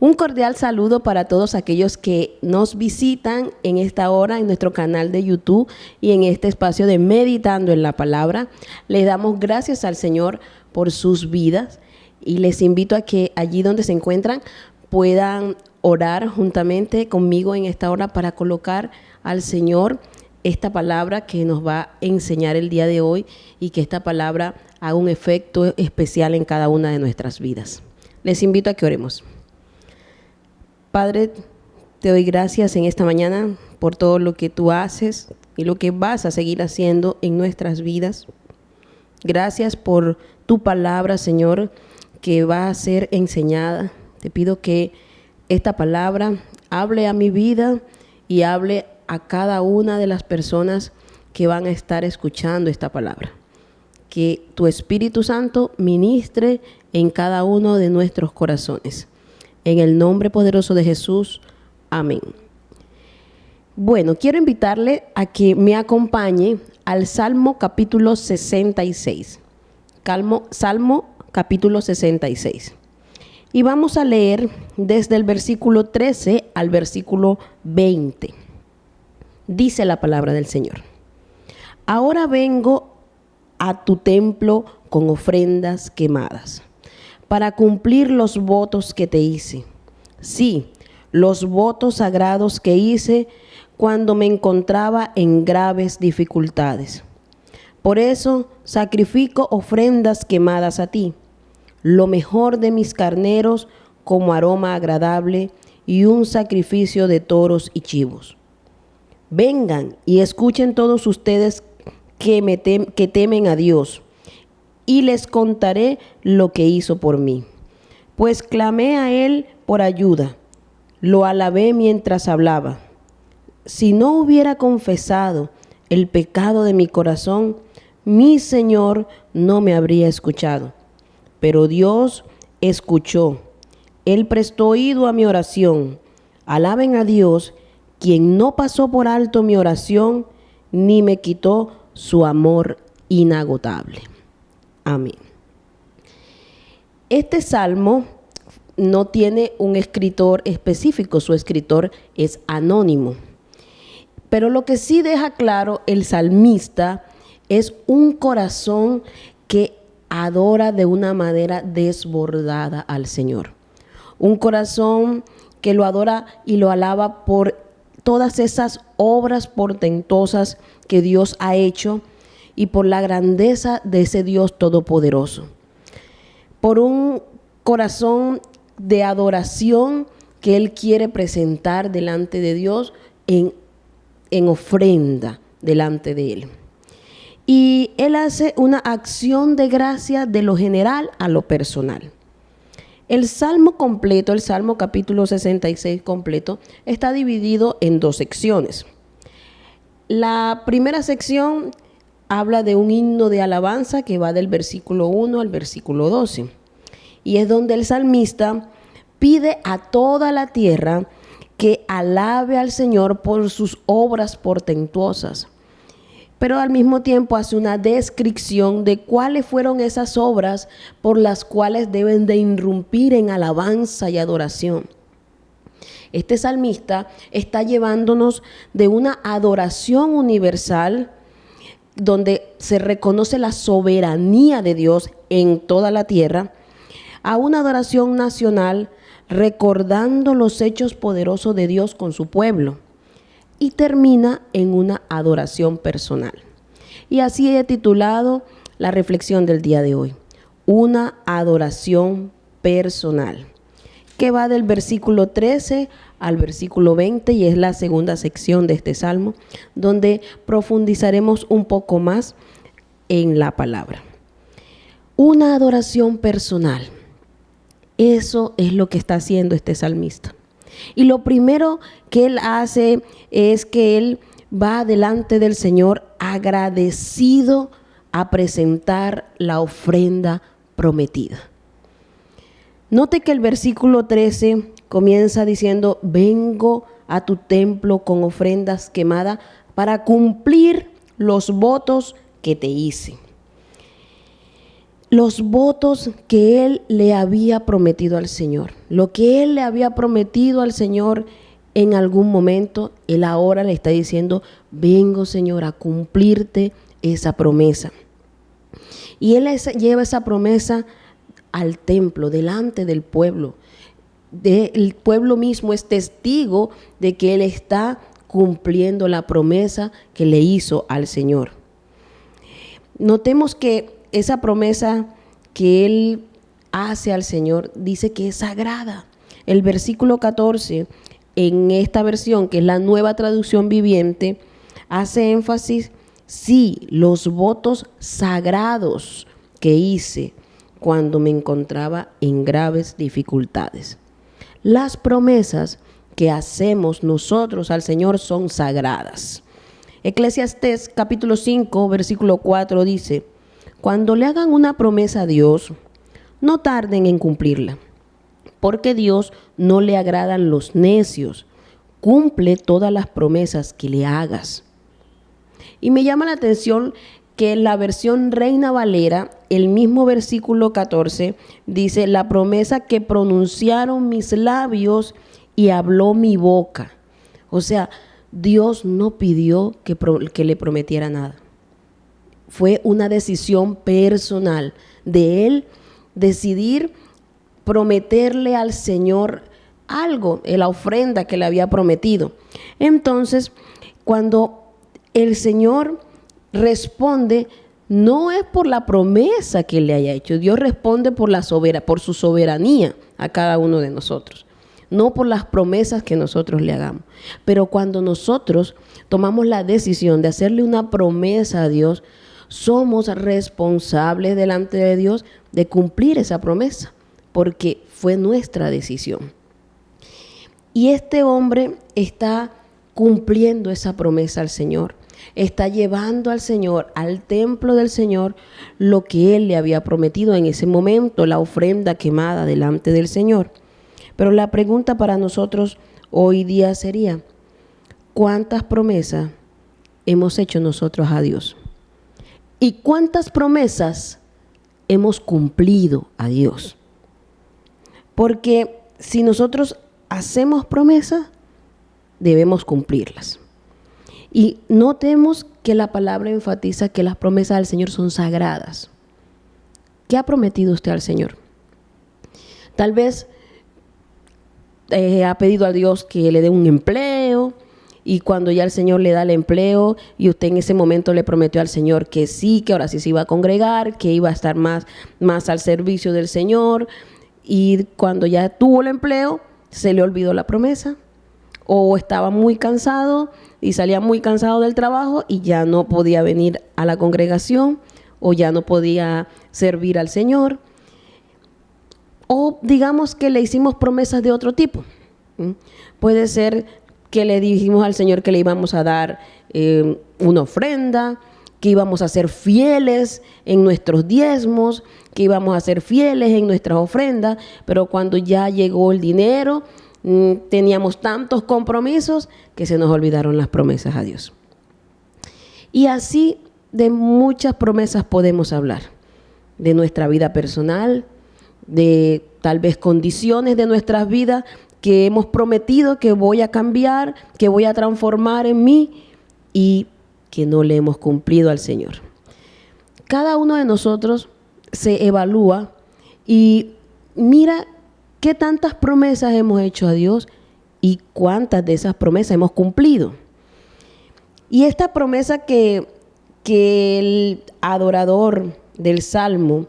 Un cordial saludo para todos aquellos que nos visitan en esta hora en nuestro canal de YouTube y en este espacio de Meditando en la Palabra. Le damos gracias al Señor por sus vidas y les invito a que allí donde se encuentran puedan orar juntamente conmigo en esta hora para colocar al Señor esta palabra que nos va a enseñar el día de hoy y que esta palabra haga un efecto especial en cada una de nuestras vidas. Les invito a que oremos. Padre, te doy gracias en esta mañana por todo lo que tú haces y lo que vas a seguir haciendo en nuestras vidas. Gracias por tu palabra, Señor, que va a ser enseñada. Te pido que esta palabra hable a mi vida y hable a cada una de las personas que van a estar escuchando esta palabra. Que tu Espíritu Santo ministre en cada uno de nuestros corazones. En el nombre poderoso de Jesús. Amén. Bueno, quiero invitarle a que me acompañe al Salmo capítulo 66. Salmo capítulo 66. Y vamos a leer desde el versículo 13 al versículo 20. Dice la palabra del Señor. Ahora vengo a tu templo con ofrendas quemadas, para cumplir los votos que te hice. Sí, los votos sagrados que hice cuando me encontraba en graves dificultades. Por eso sacrifico ofrendas quemadas a ti, lo mejor de mis carneros como aroma agradable y un sacrificio de toros y chivos. Vengan y escuchen todos ustedes que temen a Dios, y les contaré lo que hizo por mí. Pues clamé a Él por ayuda, lo alabé mientras hablaba. Si no hubiera confesado el pecado de mi corazón, mi Señor no me habría escuchado. Pero Dios escuchó, Él prestó oído a mi oración. Alaben a Dios, quien no pasó por alto mi oración, ni me quitó su amor inagotable. Amén. Este salmo no tiene un escritor específico, su escritor es anónimo. Pero lo que sí deja claro el salmista es un corazón que adora de una manera desbordada al Señor. Un corazón que lo adora y lo alaba por todas esas obras portentosas que Dios ha hecho y por la grandeza de ese Dios todopoderoso. Por un corazón de adoración que Él quiere presentar delante de Dios en ofrenda delante de Él. Y Él hace una acción de gracia de lo general a lo personal. El salmo completo, el salmo capítulo 66 completo, está dividido en dos secciones. La primera sección habla de un himno de alabanza que va del versículo 1 al versículo 12. Y es donde el salmista pide a toda la tierra que alabe al Señor por sus obras portentuosas. Pero al mismo tiempo hace una descripción de cuáles fueron esas obras por las cuales deben de irrumpir en alabanza y adoración. Este salmista está llevándonos de una adoración universal donde se reconoce la soberanía de Dios en toda la tierra, a una adoración nacional recordando los hechos poderosos de Dios con su pueblo, y termina en una adoración personal. Y así he titulado la reflexión del día de hoy, una adoración personal, que va del versículo 13 al versículo 20 y es la segunda sección de este salmo, donde profundizaremos un poco más en la palabra. Una adoración personal. Eso es lo que está haciendo este salmista. Y lo primero que él hace es que él va delante del Señor agradecido a presentar la ofrenda prometida. Note que el versículo 13 comienza diciendo: vengo a tu templo con ofrendas quemadas para cumplir los votos que te hice. los votos que él le había prometido al Señor. Lo que él le había prometido al Señor en algún momento, él ahora le está diciendo, vengo, Señor, a cumplirte esa promesa. Y él lleva esa promesa al templo, delante del pueblo. El pueblo mismo es testigo de que él está cumpliendo la promesa que le hizo al Señor. Notemos que esa promesa que él hace al Señor dice que es sagrada. El versículo 14, en esta versión, que es la Nueva Traducción Viviente, hace énfasis, sí, los votos sagrados que hice cuando me encontraba en graves dificultades. Las promesas que hacemos nosotros al Señor son sagradas. Eclesiastés capítulo 5, versículo 4 dice, cuando le hagan una promesa a Dios, no tarden en cumplirla, porque Dios no le agradan los necios. Cumple todas las promesas que le hagas. Y me llama la atención que en la versión Reina Valera, el mismo versículo 14, dice, la promesa que pronunciaron mis labios y habló mi boca. O sea, Dios no pidió que le prometiera nada. Fue una decisión personal de él decidir prometerle al Señor algo, la ofrenda que le había prometido. Entonces, cuando el Señor responde, no es por la promesa que le haya hecho. Dios responde por su soberanía a cada uno de nosotros, no por las promesas que nosotros le hagamos. Pero cuando nosotros tomamos la decisión de hacerle una promesa a Dios, somos responsables delante de Dios de cumplir esa promesa, porque fue nuestra decisión. Y este hombre está cumpliendo esa promesa al Señor. Está llevando al Señor, al templo del Señor, lo que él le había prometido en ese momento, la ofrenda quemada delante del Señor. Pero la pregunta para nosotros hoy día sería, ¿cuántas promesas hemos hecho nosotros a Dios? ¿Y cuántas promesas hemos cumplido a Dios? Porque si nosotros hacemos promesas, debemos cumplirlas. Y notemos que la palabra enfatiza que las promesas del Señor son sagradas. ¿Qué ha prometido usted al Señor? Tal vez ha pedido a Dios que le dé un empleo, y cuando ya el Señor le da el empleo y usted en ese momento le prometió al Señor que sí, que ahora sí se iba a congregar, que iba a estar más al servicio del Señor, y cuando ya tuvo el empleo se le olvidó la promesa, o estaba muy cansado y salía muy cansado del trabajo y ya no podía venir a la congregación, o ya no podía servir al Señor, o digamos que le hicimos promesas de otro tipo. Puede ser que le dijimos al Señor que le íbamos a dar una ofrenda, que íbamos a ser fieles en nuestros diezmos, que íbamos a ser fieles en nuestras ofrendas, pero cuando ya llegó el dinero, teníamos tantos compromisos que se nos olvidaron las promesas a Dios. Y así de muchas promesas podemos hablar, de nuestra vida personal, de tal vez condiciones de nuestras vidas que hemos prometido que voy a cambiar, que voy a transformar en mí, y que no le hemos cumplido al Señor. Cada uno de nosotros se evalúa y mira qué tantas promesas hemos hecho a Dios y cuántas de esas promesas hemos cumplido. Y esta promesa que el adorador del Salmo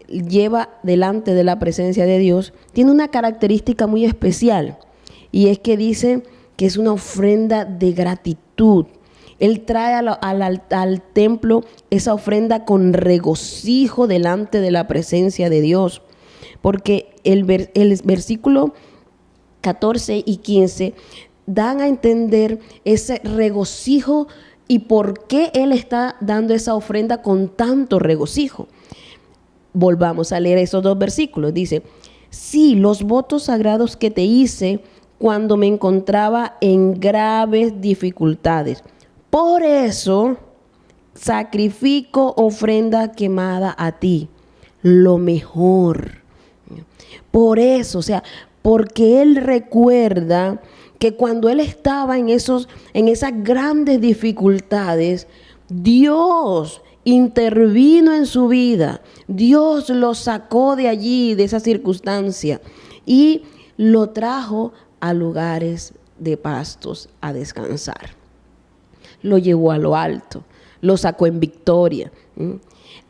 lleva delante de la presencia de Dios, tiene una característica muy especial, y es que dice que es una ofrenda de gratitud. Él trae al templo esa ofrenda con regocijo delante de la presencia de Dios, porque el versículo 14 y 15 dan a entender ese regocijo y por qué Él está dando esa ofrenda con tanto regocijo. Volvamos a leer esos dos versículos. Dice, sí, los votos sagrados que te hice cuando me encontraba en graves dificultades. Por eso sacrifico ofrenda quemada a ti. lo mejor. Por eso, o sea, porque Él recuerda que cuando Él estaba en esas grandes dificultades, Dios intervino en su vida. Dios lo sacó de allí, de esa circunstancia, y lo trajo a lugares de pastos a descansar. Lo llevó a lo alto, lo sacó en victoria.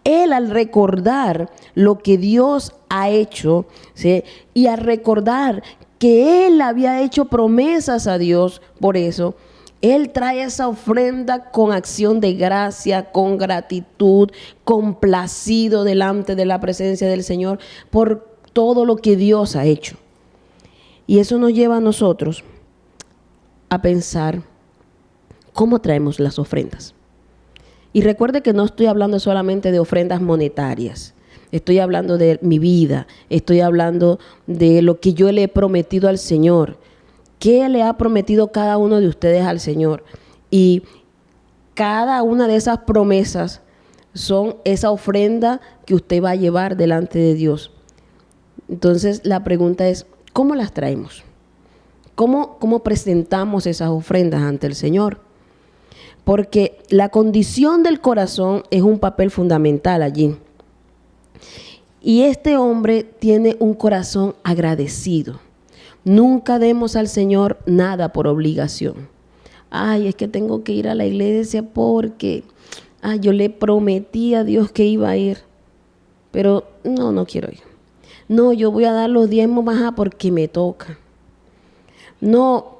Él, al recordar lo que Dios ha hecho, ¿sí?, y al recordar que Él había hecho promesas a Dios, por eso Él trae esa ofrenda con acción de gracia, con gratitud, complacido delante de la presencia del Señor por todo lo que Dios ha hecho. Y eso nos lleva a nosotros a pensar cómo traemos las ofrendas. Y recuerde que no estoy hablando solamente de ofrendas monetarias. Estoy hablando de mi vida, estoy hablando de lo que yo le he prometido al Señor. ¿Qué le ha prometido cada uno de ustedes al Señor? Y cada una de esas promesas son esa ofrenda que usted va a llevar delante de Dios. Entonces la pregunta es, ¿cómo las traemos? ¿Cómo presentamos esas ofrendas ante el Señor? Porque la condición del corazón es un papel fundamental allí. Y este hombre tiene un corazón agradecido. Nunca demos al Señor nada por obligación. Ay, es que tengo que ir a la iglesia porque yo le prometí a Dios que iba a ir, pero no quiero ir. No, yo voy a dar los diezmos más porque me toca. No,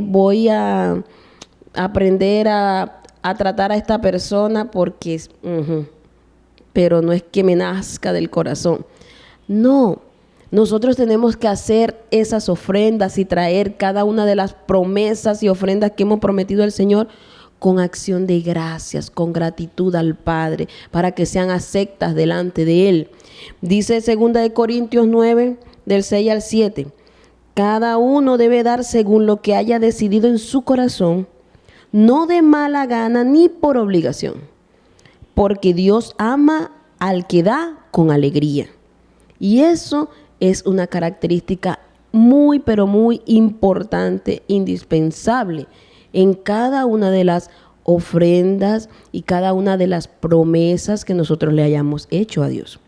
voy a aprender a tratar a esta persona porque pero no es que me nazca del corazón. No, nosotros tenemos que hacer esas ofrendas y traer cada una de las promesas y ofrendas que hemos prometido al Señor con acción de gracias, con gratitud al Padre, para que sean aceptas delante de Él. Dice 2 Corintios 9, del 6 al 7, cada uno debe dar según lo que haya decidido en su corazón, no de mala gana ni por obligación, porque Dios ama al que da con alegría. Y eso es una característica muy, pero muy importante, indispensable en cada una de las ofrendas y cada una de las promesas que nosotros le hayamos hecho a Dios.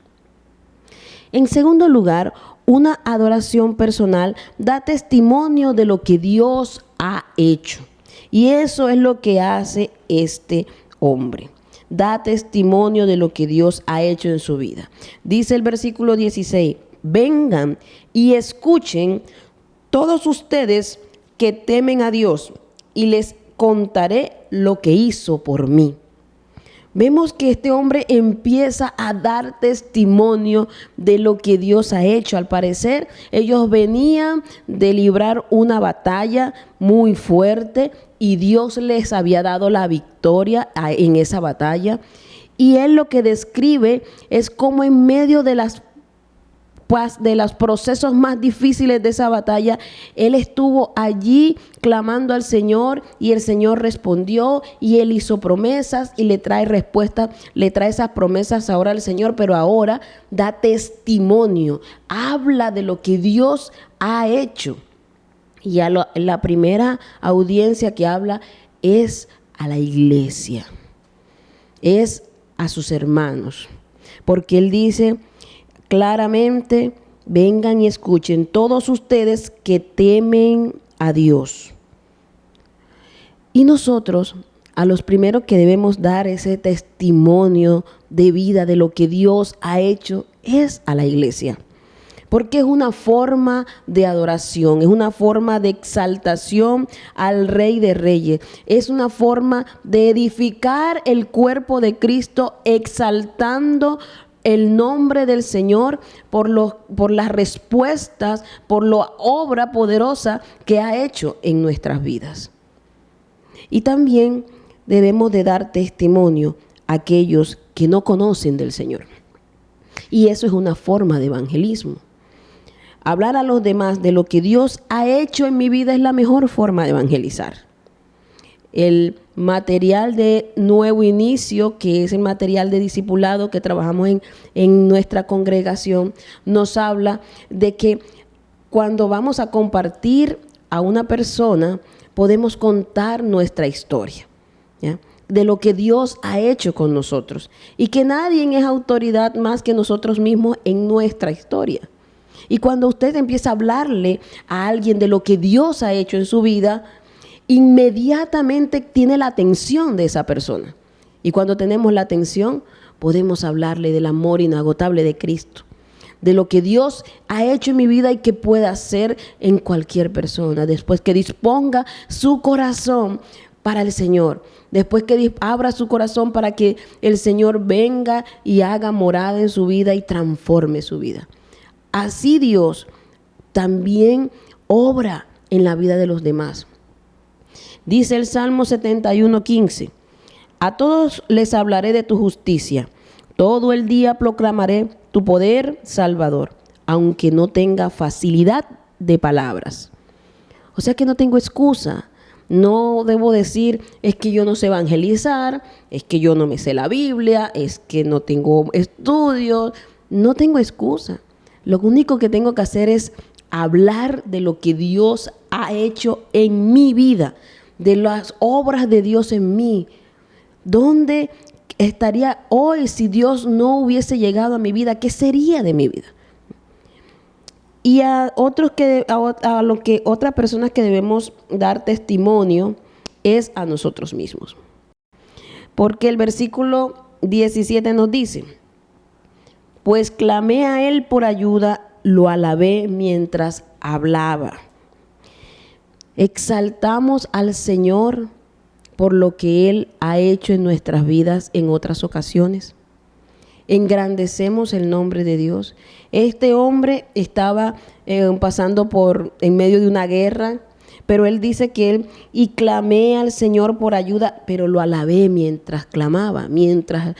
En segundo lugar, una adoración personal da testimonio de lo que Dios ha hecho. Y eso es lo que hace este hombre. Da testimonio de lo que Dios ha hecho en su vida. Dice el versículo 16, vengan y escuchen todos ustedes que temen a Dios y les contaré lo que hizo por mí. Vemos que este hombre empieza a dar testimonio de lo que Dios ha hecho. Al parecer, ellos venían de librar una batalla muy fuerte y Dios les había dado la victoria en esa batalla. Y él lo que describe es cómo en medio de los procesos más difíciles de esa batalla, él estuvo allí clamando al Señor y el Señor respondió y él hizo promesas y le trae respuesta, le trae esas promesas ahora al Señor, pero ahora da testimonio, habla de lo que Dios ha hecho. Y la primera audiencia que habla es a la iglesia, es a sus hermanos, porque él dice claramente, vengan y escuchen todos ustedes que temen a Dios. Y nosotros, a los primeros que debemos dar ese testimonio de vida de lo que Dios ha hecho, es a la iglesia. Porque es una forma de adoración, es una forma de exaltación al Rey de Reyes, es una forma de edificar el cuerpo de Cristo, exaltando el nombre del Señor por las respuestas, por la obra poderosa que ha hecho en nuestras vidas. Y también debemos de dar testimonio a aquellos que no conocen del Señor. Y eso es una forma de evangelismo. Hablar a los demás de lo que Dios ha hecho en mi vida es la mejor forma de evangelizar. El material de nuevo inicio, que es el material de discipulado que trabajamos en nuestra congregación, nos habla de que cuando vamos a compartir a una persona, podemos contar nuestra historia, ¿ya?, de lo que Dios ha hecho con nosotros, y que nadie es autoridad más que nosotros mismos en nuestra historia. Y cuando usted empieza a hablarle a alguien de lo que Dios ha hecho en su vida, inmediatamente tiene la atención de esa persona. Y cuando tenemos la atención, podemos hablarle del amor inagotable de Cristo, de lo que Dios ha hecho en mi vida y que pueda hacer en cualquier persona, después que disponga su corazón para el Señor, después que abra su corazón para que el Señor venga y haga morada en su vida y transforme su vida. Así Dios también obra en la vida de los demás. Dice el Salmo 71:15, a todos les hablaré de tu justicia, todo el día proclamaré tu poder salvador, aunque no tenga facilidad de palabras. O sea que no tengo excusa. No debo decir, es que yo no sé evangelizar, es que yo no me sé la Biblia, es que no tengo estudios. No tengo excusa. Lo único que tengo que hacer es hablar de lo que Dios ha hecho en mi vida, de las obras de Dios en mí. ¿Dónde estaría hoy si Dios no hubiese llegado a mi vida? ¿Qué sería de mi vida? Y a lo que otras personas que debemos dar testimonio es a nosotros mismos. Porque el versículo 17 nos dice, pues clamé a Él por ayuda, lo alabé mientras hablaba. Exaltamos al Señor por lo que Él ha hecho en nuestras vidas en otras ocasiones. Engrandecemos el nombre de Dios. Este hombre estaba pasando en medio de una guerra, pero él dice que y clamé al Señor por ayuda, pero lo alabé mientras clamaba, mientras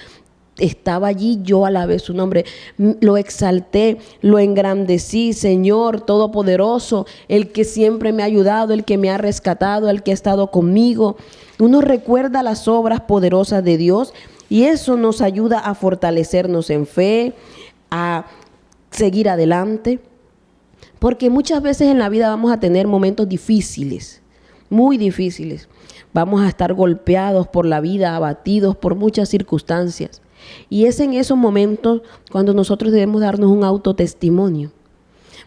estaba allí, yo alabé su nombre, lo exalté, lo engrandecí. Señor Todopoderoso, el que siempre me ha ayudado, el que me ha rescatado, el que ha estado conmigo. Uno recuerda las obras poderosas de Dios y eso nos ayuda a fortalecernos en fe, a seguir adelante, porque muchas veces en la vida vamos a tener momentos difíciles, muy difíciles. Vamos a estar golpeados por la vida, abatidos por muchas circunstancias. Y es en esos momentos cuando nosotros debemos darnos un autotestimonio.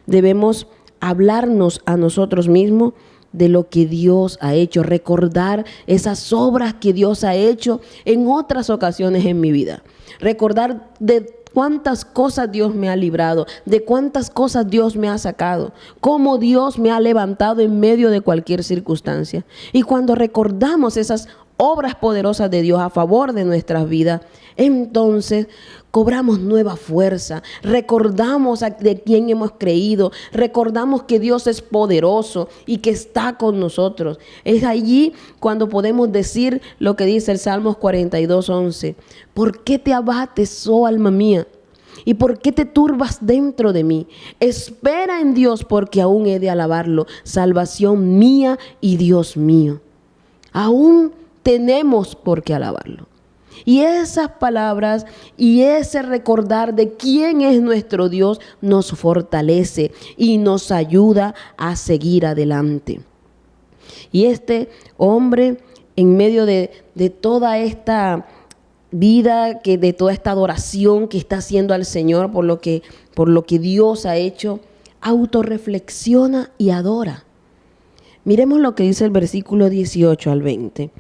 Debemos hablarnos a nosotros mismos de lo que Dios ha hecho, recordar esas obras que Dios ha hecho en otras ocasiones en mi vida. Recordar de cuántas cosas Dios me ha librado, de cuántas cosas Dios me ha sacado, cómo Dios me ha levantado en medio de cualquier circunstancia. Y cuando recordamos esas obras poderosas de Dios a favor de nuestras vidas, entonces cobramos nueva fuerza, recordamos de quién hemos creído, recordamos que Dios es poderoso y que está con nosotros. Es allí cuando podemos decir lo que dice el Salmos 42:11. ¿Por qué te abates, oh alma mía? ¿Y por qué te turbas dentro de mí? Espera en Dios, porque aún he de alabarlo, salvación mía y Dios mío. Aún tenemos por qué alabarlo. Y esas palabras y ese recordar de quién es nuestro Dios nos fortalece y nos ayuda a seguir adelante. Y este hombre, en medio de toda esta vida, de toda esta adoración que está haciendo al Señor por lo que Dios ha hecho, autorreflexiona y adora. Miremos lo que dice el versículo 18 al 20.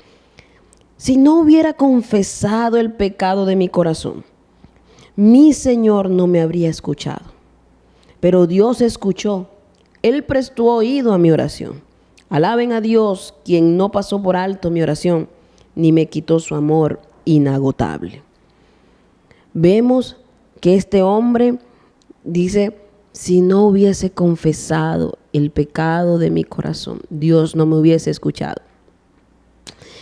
Si no hubiera confesado el pecado de mi corazón, mi Señor no me habría escuchado. Pero Dios escuchó, Él prestó oído a mi oración. Alaben a Dios, quien no pasó por alto mi oración, ni me quitó su amor inagotable. Vemos que este hombre dice, si no hubiese confesado el pecado de mi corazón, Dios no me hubiese escuchado.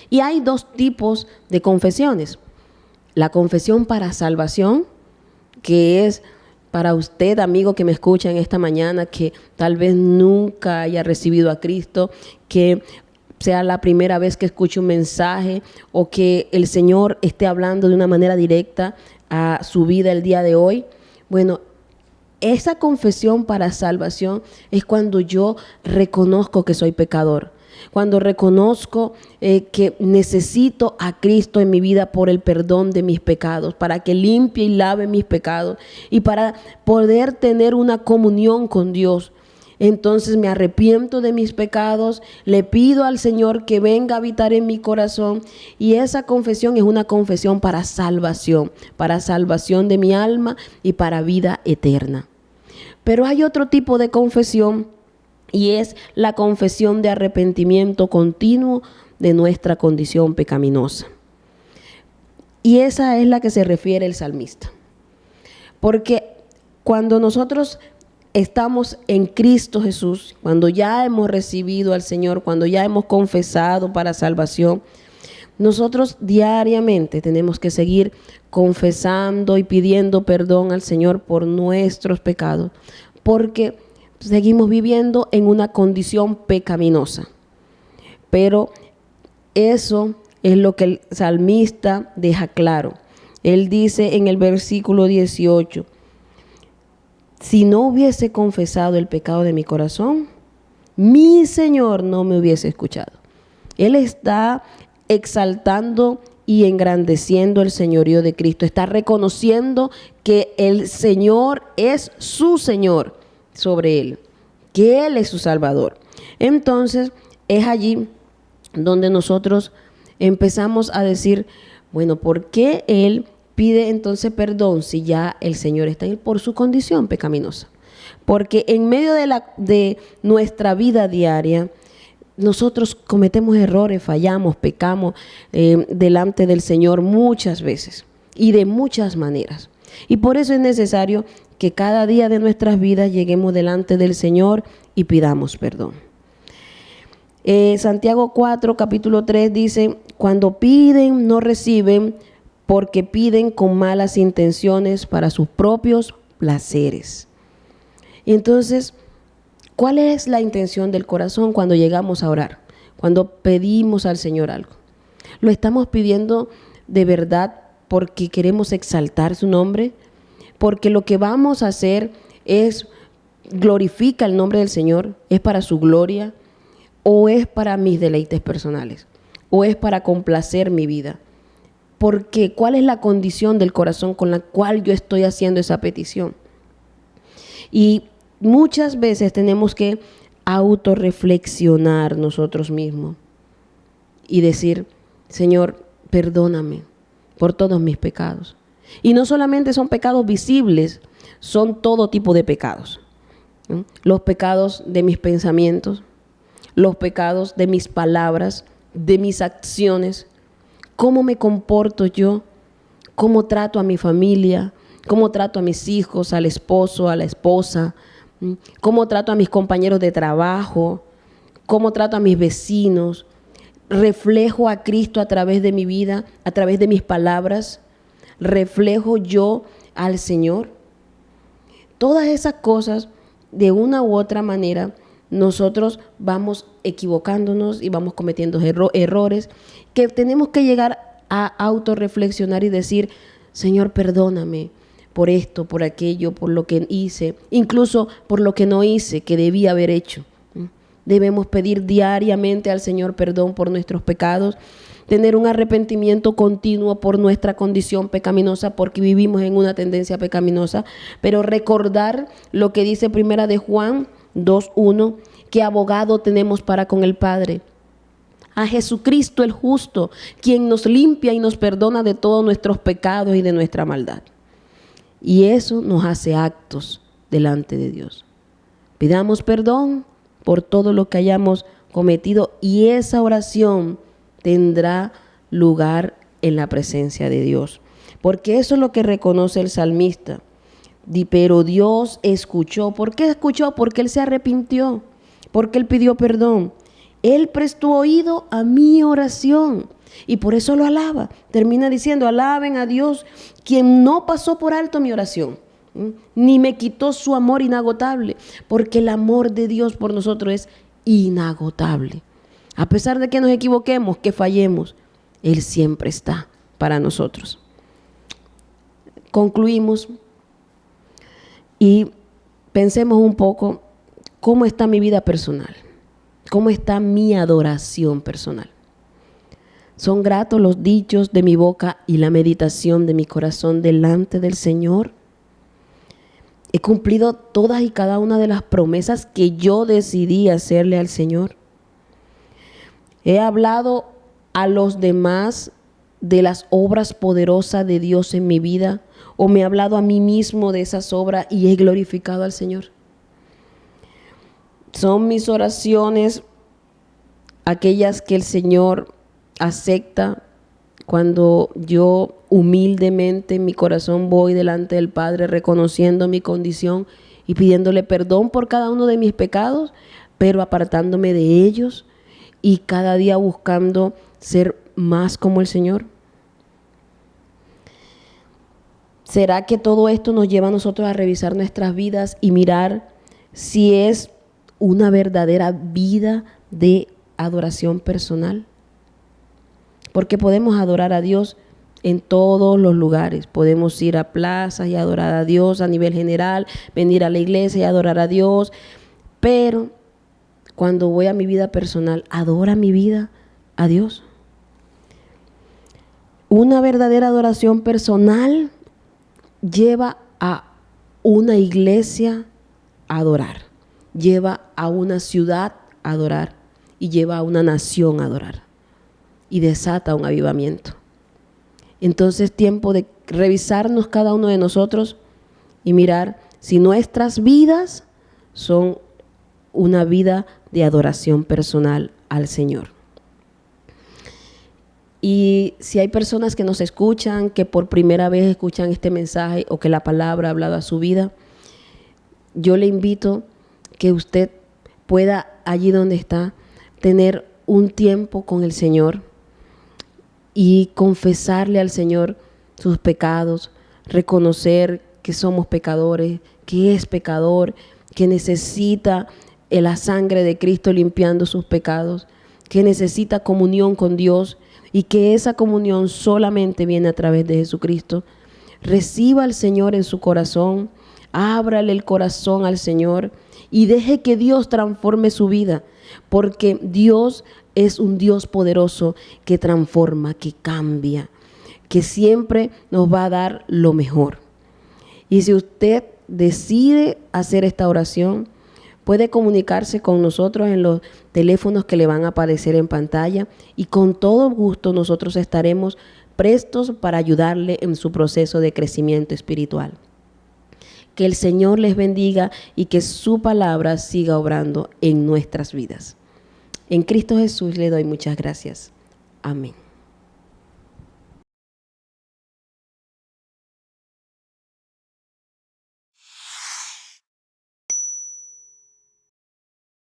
Y hay dos tipos de confesiones. La confesión para salvación, que es para usted, amigo que me escucha en esta mañana, que tal vez nunca haya recibido a Cristo, que sea la primera vez que escuche un mensaje o que el Señor esté hablando de una manera directa a su vida el día de hoy. Bueno, esa confesión para salvación es cuando yo reconozco que soy pecador, cuando reconozco que necesito a Cristo en mi vida por el perdón de mis pecados, para que limpie y lave mis pecados y para poder tener una comunión con Dios. Entonces me arrepiento de mis pecados, le pido al Señor que venga a habitar en mi corazón, y esa confesión es una confesión para salvación de mi alma y para vida eterna. Pero hay otro tipo de confesión, y es la confesión de arrepentimiento continuo de nuestra condición pecaminosa. Y esa es la que se refiere el salmista. Porque cuando nosotros estamos en Cristo Jesús, cuando ya hemos recibido al Señor, cuando ya hemos confesado para salvación, nosotros diariamente tenemos que seguir confesando y pidiendo perdón al Señor por nuestros pecados, porque seguimos viviendo en una condición pecaminosa. Pero eso es lo que el salmista deja claro. Él dice en el versículo 18, si no hubiese confesado el pecado de mi corazón, mi Señor no me hubiese escuchado. Él está exaltando y engrandeciendo el señorío de Cristo. Está reconociendo que el Señor es su Señor sobre él, que Él es su Salvador. Entonces es allí donde nosotros empezamos a decir, bueno, ¿por qué Él pide entonces perdón si ya el Señor está en él? Por su condición pecaminosa. Porque en medio de nuestra vida diaria, nosotros cometemos errores, fallamos, pecamos delante del Señor muchas veces y de muchas maneras. Y por eso es necesario que cada día de nuestras vidas lleguemos delante del Señor y pidamos perdón. Santiago 4, capítulo 3 dice, cuando piden no reciben, porque piden con malas intenciones para sus propios placeres. Y entonces, ¿cuál es la intención del corazón cuando llegamos a orar? Cuando pedimos al Señor algo. ¿Lo estamos pidiendo de verdad porque queremos exaltar su nombre? Porque lo que vamos a hacer es glorifica el nombre del Señor, es para su gloria, o es para mis deleites personales, o es para complacer mi vida. Porque ¿cuál es la condición del corazón con la cual yo estoy haciendo esa petición? Y muchas veces tenemos que autorreflexionar nosotros mismos y decir, Señor, perdóname por todos mis pecados. Y no solamente son pecados visibles, son todo tipo de pecados. ¿No? Los pecados de mis pensamientos, los pecados de mis palabras, de mis acciones, cómo me comporto yo, cómo trato a mi familia, cómo trato a mis hijos, al esposo, a la esposa, cómo trato a mis compañeros de trabajo, cómo trato a mis vecinos, reflejo a Cristo a través de mi vida, a través de mis palabras, reflejo yo al Señor. Todas esas cosas, de una u otra manera, nosotros vamos equivocándonos y vamos cometiendo errores que tenemos que llegar a autorreflexionar y decir, Señor, perdóname por esto, por aquello, por lo que hice, incluso por lo que no hice, que debía haber hecho. Debemos pedir diariamente al Señor perdón por nuestros pecados, tener un arrepentimiento continuo por nuestra condición pecaminosa, porque vivimos en una tendencia pecaminosa, pero recordar lo que dice Primera de Juan 2:1, que abogado tenemos para con el Padre, a Jesucristo el justo, quien nos limpia y nos perdona de todos nuestros pecados y de nuestra maldad. Y eso nos hace actos delante de Dios. Pidamos perdón por todo lo que hayamos cometido, y esa oración tendrá lugar en la presencia de Dios, porque eso es lo que reconoce el salmista. Pero Dios escuchó. ¿Por qué escuchó? Porque Él se arrepintió, porque Él pidió perdón. Él prestó oído a mi oración y por eso lo alaba. Termina diciendo, alaben a Dios, quien no pasó por alto mi oración, ni me quitó su amor inagotable, porque el amor de Dios por nosotros es inagotable. A pesar de que nos equivoquemos, que fallemos, Él siempre está para nosotros. Concluimos y pensemos un poco cómo está mi vida personal, cómo está mi adoración personal. ¿Son gratos los dichos de mi boca y la meditación de mi corazón delante del Señor? ¿He cumplido todas y cada una de las promesas que yo decidí hacerle al Señor? ¿He hablado a los demás de las obras poderosas de Dios en mi vida? ¿O me he hablado a mí mismo de esas obras y he glorificado al Señor? ¿Son mis oraciones aquellas que el Señor acepta cuando yo humildemente en mi corazón voy delante del Padre reconociendo mi condición y pidiéndole perdón por cada uno de mis pecados, pero apartándome de ellos y cada día buscando ser más como el Señor? ¿Será que todo esto nos lleva a nosotros a revisar nuestras vidas y mirar si es una verdadera vida de adoración personal? Porque podemos adorar a Dios en todos los lugares. Podemos ir a plazas y adorar a Dios a nivel general, venir a la iglesia y adorar a Dios. Pero cuando voy a mi vida personal, ¿adora mi vida a Dios? Una verdadera adoración personal lleva a una iglesia a adorar, lleva a una ciudad a adorar y lleva a una nación a adorar. Y desata un avivamiento. Entonces, tiempo de revisarnos cada uno de nosotros y mirar si nuestras vidas son una vida de adoración personal al Señor. Y si hay personas que nos escuchan, que por primera vez escuchan este mensaje o que la palabra ha hablado a su vida, yo le invito que usted pueda, allí donde está, tener un tiempo con el Señor y confesarle al Señor sus pecados, reconocer que somos pecadores, que es pecador, que necesita la sangre de Cristo limpiando sus pecados, que necesita comunión con Dios y que esa comunión solamente viene a través de Jesucristo. Reciba al Señor en su corazón, ábrale el corazón al Señor y deje que Dios transforme su vida, porque Dios es un Dios poderoso que transforma, que cambia, que siempre nos va a dar lo mejor. Y si usted decide hacer esta oración, puede comunicarse con nosotros en los teléfonos que le van a aparecer en pantalla y con todo gusto nosotros estaremos prestos para ayudarle en su proceso de crecimiento espiritual. Que el Señor les bendiga y que su palabra siga obrando en nuestras vidas. En Cristo Jesús le doy muchas gracias. Amén.